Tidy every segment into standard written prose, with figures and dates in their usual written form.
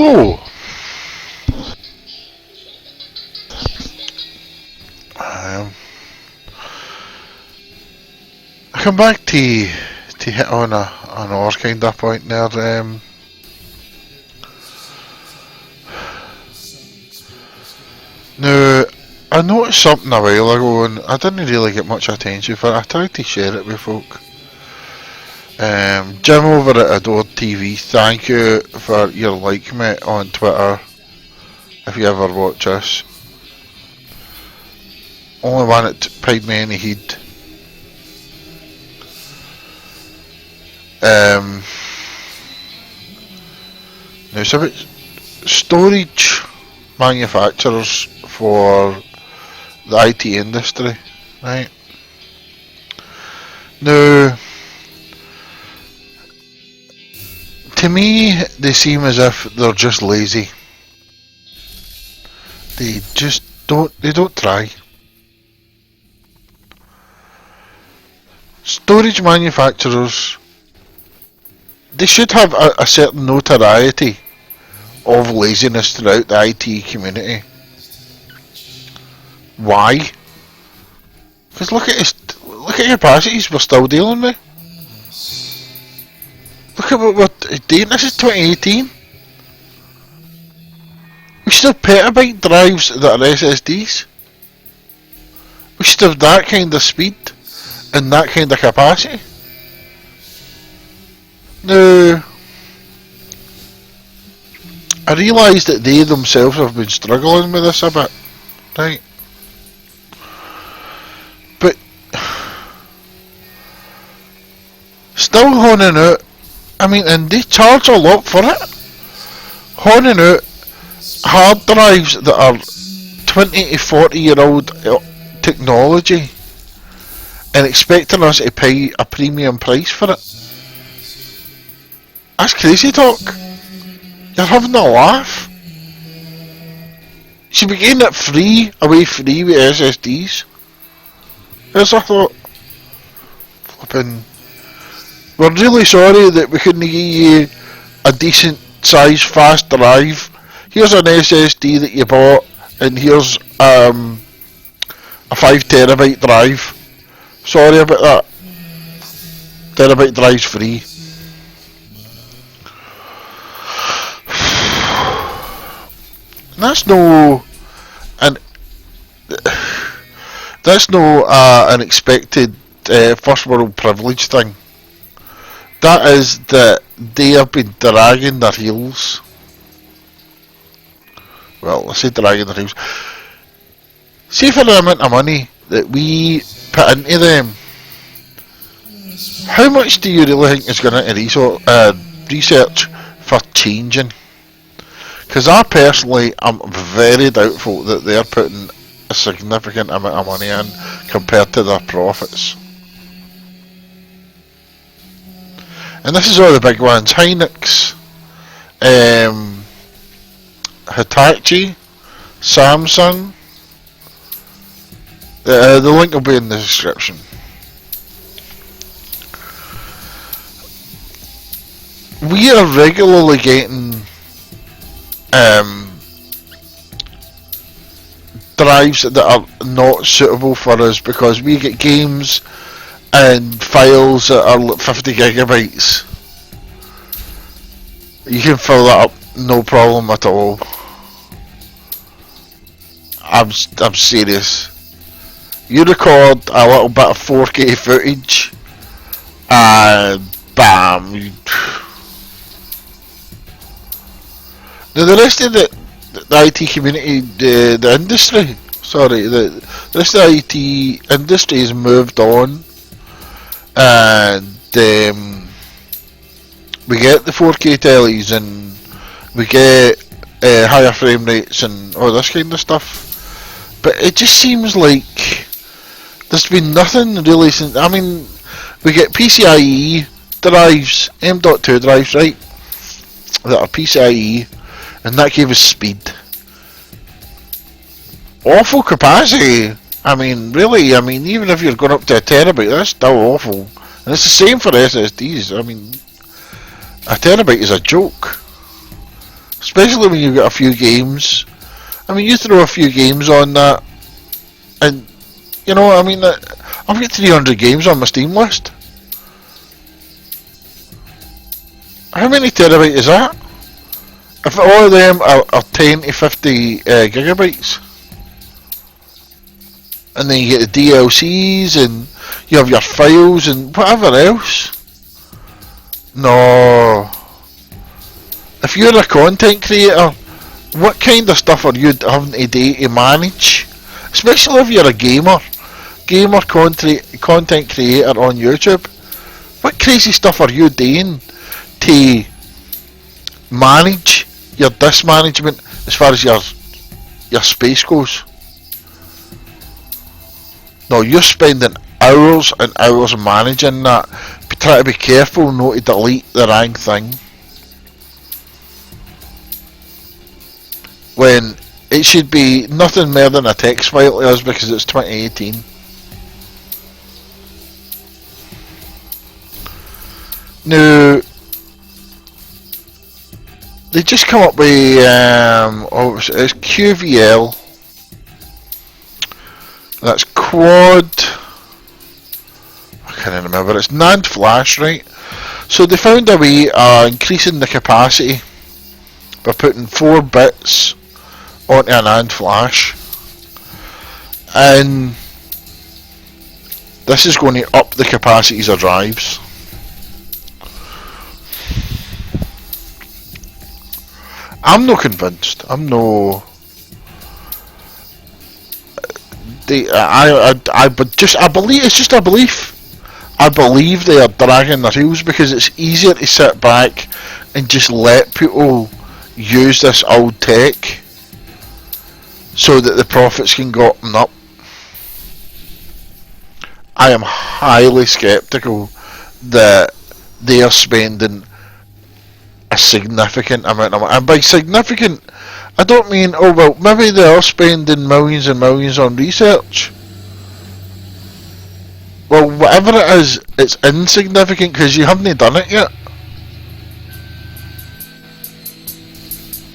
Hello. Um, I come back to hit on an hour kind of point there. Now, I noticed something a while ago and I didn't really get much attention for it. I tried to share it with folk. Jim over at Adore TV, thank you for your like me on Twitter. If you ever watch us, only one that paid me any heed. Now it's about storage manufacturers for the IT industry, right? Now, to me, they seem as if they're just lazy. They don't try. Storage manufacturers, they should have a certain notoriety of laziness throughout the IT community. Why? Because look at your capacities we're still dealing with. Look at what we're doing. This is 2018. We should have petabyte drives that are SSDs. We should have that kind of speed and that kind of capacity. Now, I realise that they themselves have been struggling with this a bit, right? But still honing out, I mean, and they charge a lot for it. Honing out hard drives that are 20 to 40 year old technology and expecting us to pay a premium price for it. That's crazy talk. You're having a laugh. You should be getting it free with SSDs. As I thought, flipping, we're really sorry that we couldn't give you a decent size fast drive. Here's an SSD that you bought, and here's a 5 terabyte drive. Sorry about that. Terabyte drive's free. That's no an unexpected first world privilege thing. That is that they have been dragging their heels. Well, I say dragging their heels. See, for the amount of money that we put into them, how much do you really think is going into research for changing? Because I personally am very doubtful that they're putting a significant amount of money in compared to their profits. And this is all the big ones: Hynix, Hitachi, Samsung. The link will be in the description. We are regularly getting drives that are not suitable for us because we get games and files that are 50 gigabytes. You can fill that up, no problem at all. I'm serious. You record a little bit of 4K footage and bam. Now the rest of the IT community, the industry, sorry, the rest of the IT industry has moved on, and we get the 4K tellies and we get higher frame rates and all this kind of stuff, but it just seems like there's been nothing really since. I mean, we get PCIe drives, M.2 drives, right, that are PCIe, and that gave us speed. Awful capacity. I mean, really, even if you're going up to a terabyte, that's still awful. And it's the same for SSDs. I mean, a terabyte is a joke. especially when you've got a few games. I mean, you throw a few games on that, and you know, I mean, I've got 300 games on my Steam list. How many terabyte is that? If all of them are 10 to 50 gigabytes, and then you get the DLCs, and you have your files, and whatever else. No. If you're a content creator, what kind of stuff are you having to do to manage? Especially if you're a gamer content creator on YouTube. What crazy stuff are you doing to manage your disk management as far as your space goes? No, you're spending hours and hours managing that. Try to be careful not to delete the wrong thing. When it should be nothing more than a text file to us because it's 2018. Now, they just come up with it's QVL. That's quad. I can't remember. It's NAND flash, right? So they found a way increasing the capacity by putting 4 bits onto an NAND flash, and this is going to up the capacities of drives. I'm not convinced. I'm no. I believe it's just a belief. I believe they are dragging their heels because it's easier to sit back and just let people use this old tech so that the profits can go up and up. I am highly skeptical that they are spending a significant amount of money. And by significant, I don't mean, oh well, maybe they are spending millions and millions on research. Well, whatever it is, it's insignificant because you haven't done it yet.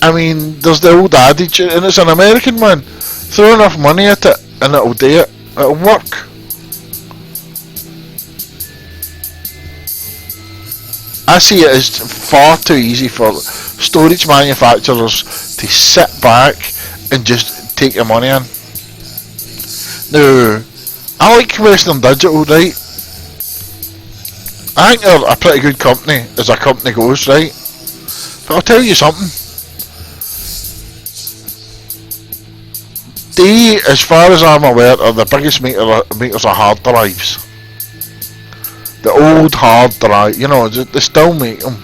I mean, there's the old adage, and it's an American one, throw enough money at it and it'll do it. It'll work. I see it as far too easy for storage manufacturers to sit back and just take your money in. Now, I like Western Digital, right? I think they're a pretty good company as a company goes, right? But I'll tell you something. They, as far as I'm aware, are the biggest makers of hard drives. The old hard drive, you know, they still make them.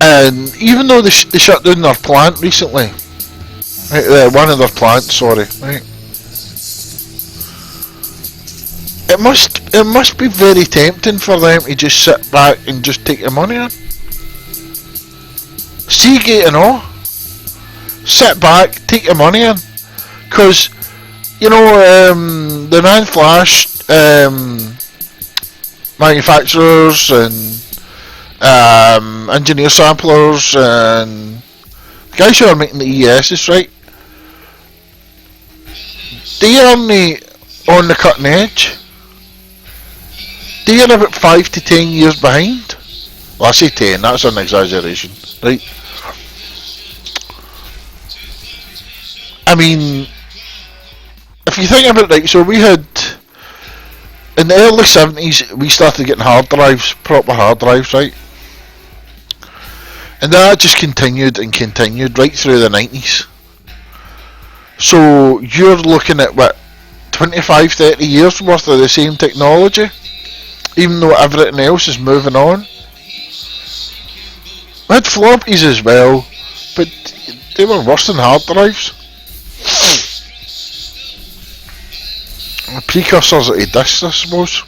And even though they shut down their plant recently, right, one of their plants, sorry, right, it must be very tempting for them to just sit back and just take the money in. Seagate and all, sit back, take your money in, because you know, the NAND flash manufacturers and engineer samplers and the guys who are making the ESs, right? They are on the cutting edge. They are about 5 to 10 years behind. Well, I say 10, that's an exaggeration, right? I mean, if you think about it, like, so we had, in the early 70s, we started getting hard drives, proper hard drives, right? And that just continued and continued right through the 90s. So you're looking at, what, 25, 30 years worth of the same technology, even though everything else is moving on. We had floppies as well, but they were worse than hard drives. Precursors to discs, I suppose.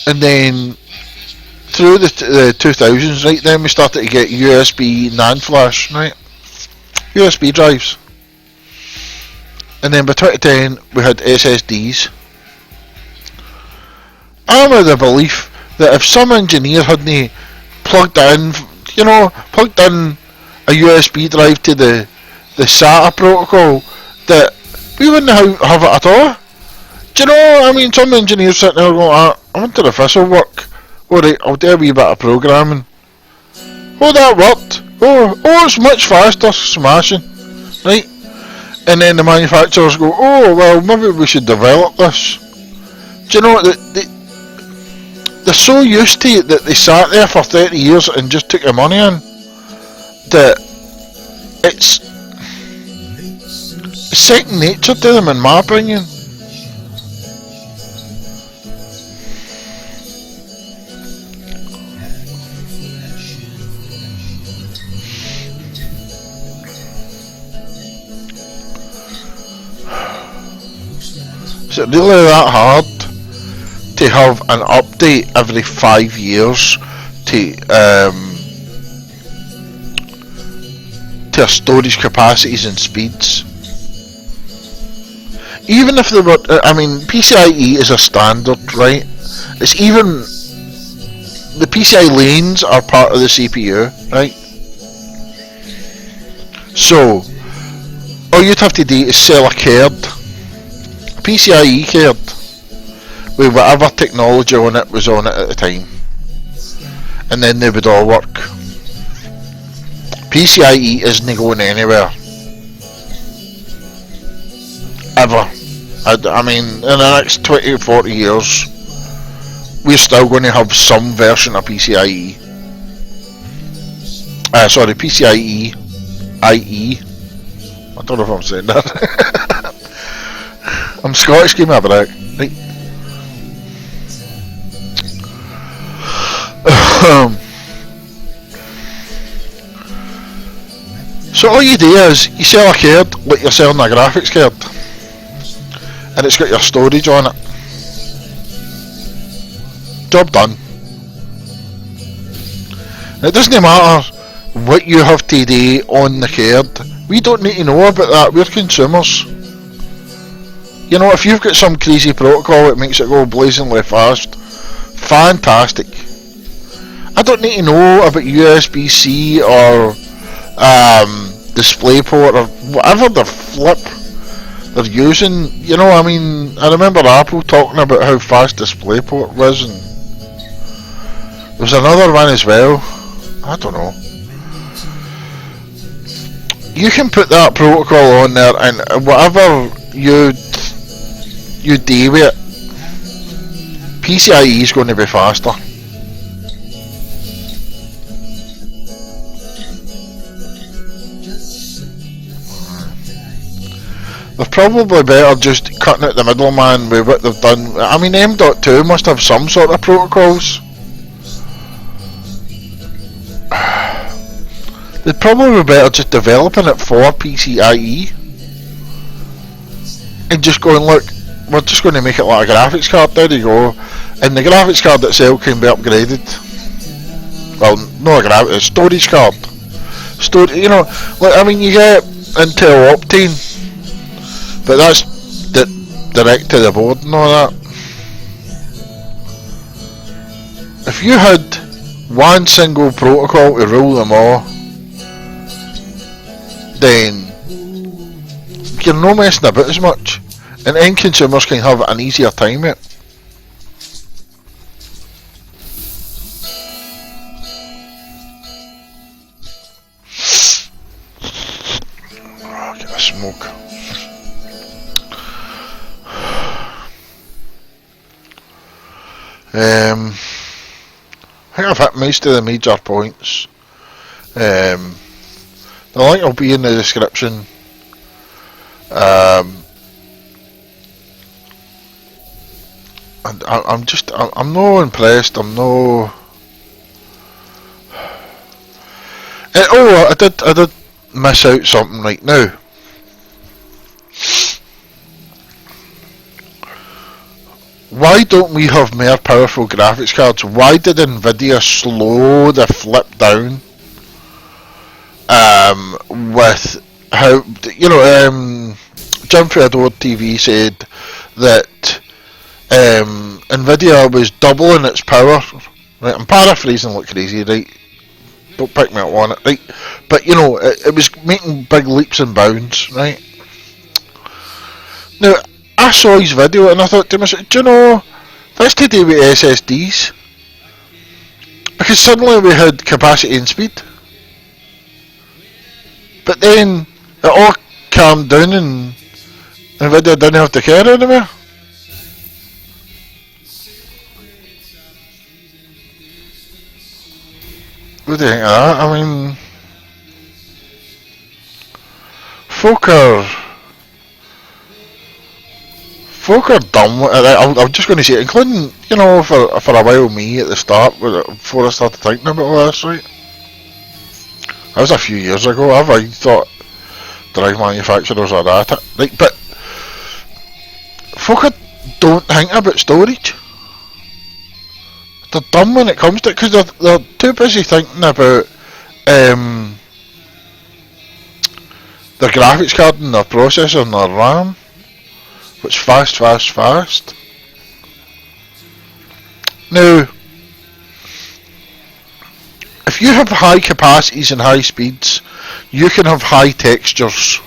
And then through the 2000s, right, then we started to get USB NAND flash, right? USB drives. and then by 2010 we had SSDs. I'm of the belief that if some engineer hadn't plugged in a USB drive to the SATA protocol, that we wouldn't have it at all. Do you know, I mean, some engineers sitting there going, I wonder if this will work. Alright, I'll do a wee bit of programming. Oh, that worked. Oh, it's much faster, smashing. Right? And then the manufacturers go, oh, well, maybe we should develop this. Do you know, they're so used to it that they sat there for 30 years and just took your money in, that it's second nature to them, in my opinion. Is it really that hard to have an update every 5 years to our storage capacities and speeds? Even if they were, I mean, PCIe is a standard, right? It's even, the PCI lanes are part of the CPU, right? So, all you'd have to do is sell a card, a PCIe card, with whatever technology on it was on it at the time, and then they would all work. PCIe isn't going anywhere. Ever. I mean, in the next 20 or 40 years, we're still going to have some version of PCIe. PCIe IE. I don't know if I'm saying that. I'm Scottish, give me a break. Right. So all you do is, you sell a card like you're selling a graphics card, and it's got your storage on it. Job done. It doesn't matter what you have to do on the card. We don't need to know about that, we're consumers. You know, if you've got some crazy protocol that makes it go blazingly fast, fantastic. I don't need to know about USB-C or DisplayPort or whatever the flip they're using. You know, I mean, I remember Apple talking about how fast DisplayPort was, and there was another one as well. I don't know. You can put that protocol on there, and whatever you do with it, PCIe is going to be faster. They're probably better just cutting out the middleman with what they've done. I mean, M.2 must have some sort of protocols. They'd probably be better just developing it for PCIe and just going, look, we're just going to make it like a graphics card, there you go, and the graphics card itself can be upgraded. Well, not a storage card. You know, like, I mean, you get Intel Optane, but that's direct to the board and all that. If you had one single protocol to rule them all, then you're not messing about as much, and end consumers can have an easier time with it. Oh, get a smoke. I think I've hit most of the major points. The link will be in the description. And I'm no impressed. I'm no. I did miss out something right now. Why don't we have more powerful graphics cards? Why did Nvidia slow the flip down with how, you know, Jim from Adored TV said that Nvidia was doubling its power. Right, I'm paraphrasing like crazy, right? Don't pick me up on it, right? But you know, it was making big leaps and bounds, right? Now, I saw his video and I thought to myself, do you know, that's to do with SSDs. Because suddenly we had capacity and speed. But then it all calmed down and Nvidia didn't have to care anymore. What do you think of that? I mean, folk are dumb. I'm just going to say it, including, you know, for a while me at the start, before I started thinking about all this, right? That was a few years ago. I thought drive manufacturers are at it. Like, but folk don't think about storage. They're dumb when it comes to it because they're too busy thinking about their graphics card and their processor and their RAM, which fast. Now, if you have high capacities and high speeds, you can have high textures,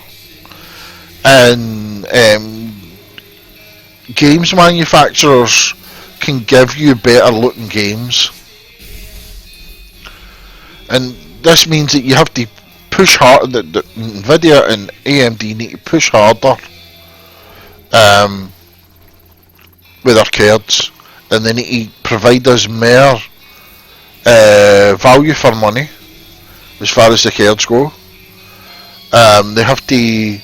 and games manufacturers can give you better looking games, and this means that you have to push hard. That Nvidia and AMD need to push harder with their cards, and they need to provide us more value for money as far as the cards go. They have to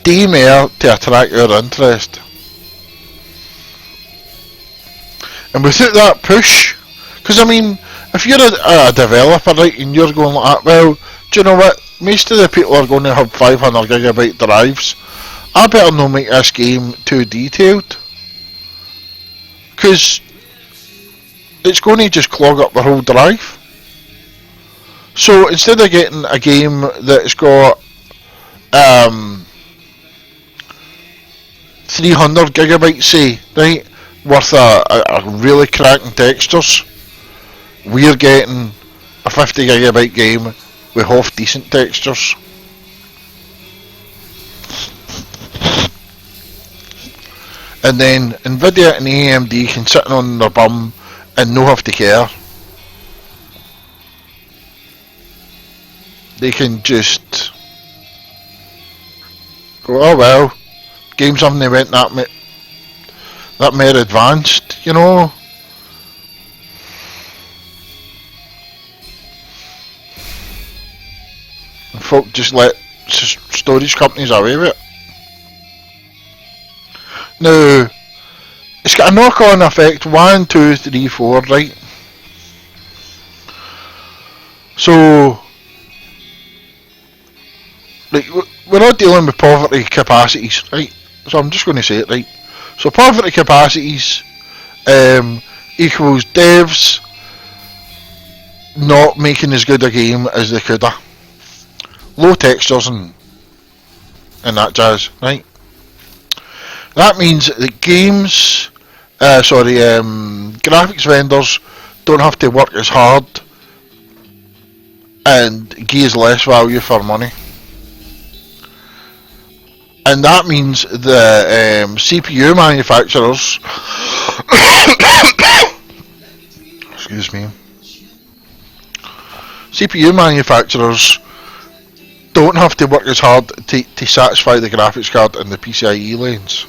do more to attract our interest. And without that push, because I mean, if you're a developer, right, and you're going like that, well, do you know what? Most of the people are going to have 500GB drives. I better not make this game too detailed, because it's going to just clog up the whole drive. So instead of getting a game that's got 300GB, say, right, worth a really cracking textures, we're getting a 50GB game with half decent textures. And then Nvidia and AMD can sit on their bum and no have to care. They can just go, oh well, games haven't went that more advanced, you know. And folk just let storage companies away with it. Now, it's got a knock-on effect, 1, 2, 3, 4, right? So, like, we're not dealing with poverty capacities, right? So I'm just going to say it, right? So poverty capacities equals devs not making as good a game as they could have. Low textures and that jazz, right? That means that graphics vendors don't have to work as hard and give less value for money. And that means the CPU manufacturers excuse me, CPU manufacturers don't have to work as hard to satisfy the graphics card and the PCIe lanes.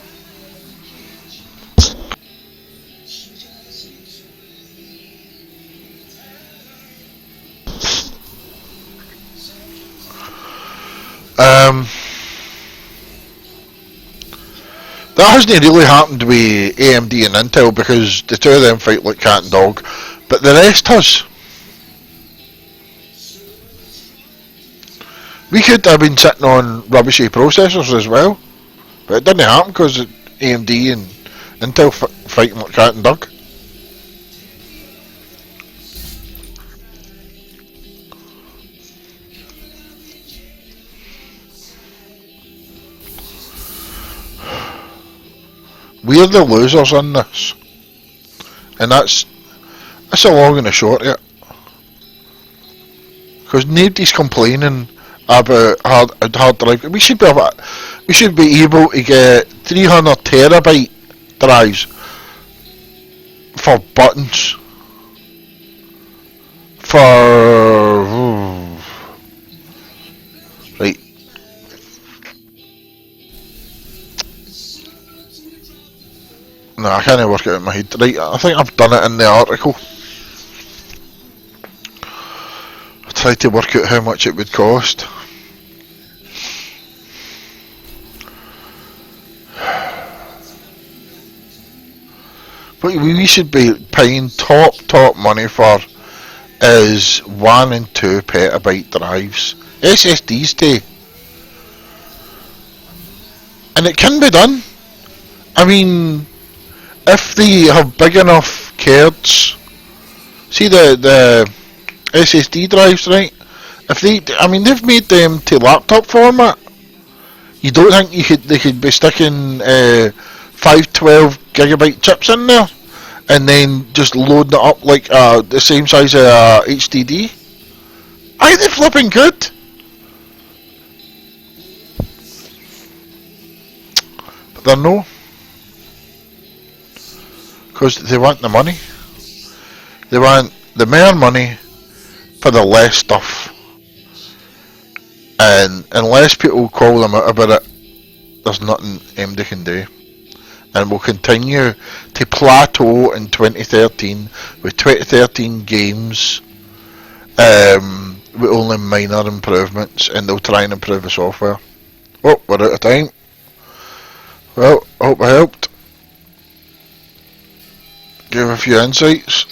That hasn't really happened with AMD and Intel because the two of them fight like cat and dog, but the rest has. We could have been sitting on rubbishy processors as well, but it didn't happen because AMD and Intel fighting like cat and dog. we're the losers in this, and that's the long and the short of it. Because nobody's complaining about hard drive. We should be able to get 300 terabyte drives for buttons for right. No, I can't work it out in my head. Right, I think I've done it in the article. I tried to work out how much it would cost. What we should be paying top money for is 1 and 2 petabyte drives. SSDs too. And it can be done. I mean, if they have big enough cards, see the SSD drives, right? If they've made them to laptop format. You don't think they could be sticking 512 gigabyte chips in there, and then just loading it up like the same size as HDD? Aye, they flipping good. But they're no. Because they want the money. They want the more money for the less stuff. And unless people call them out about it, there's nothing AMD can do. And will continue to plateau in 2013 with 2013 games with only minor improvements, and they'll try and improve the software. Oh, we're out of time. Well, I hope I helped. Give a few insights.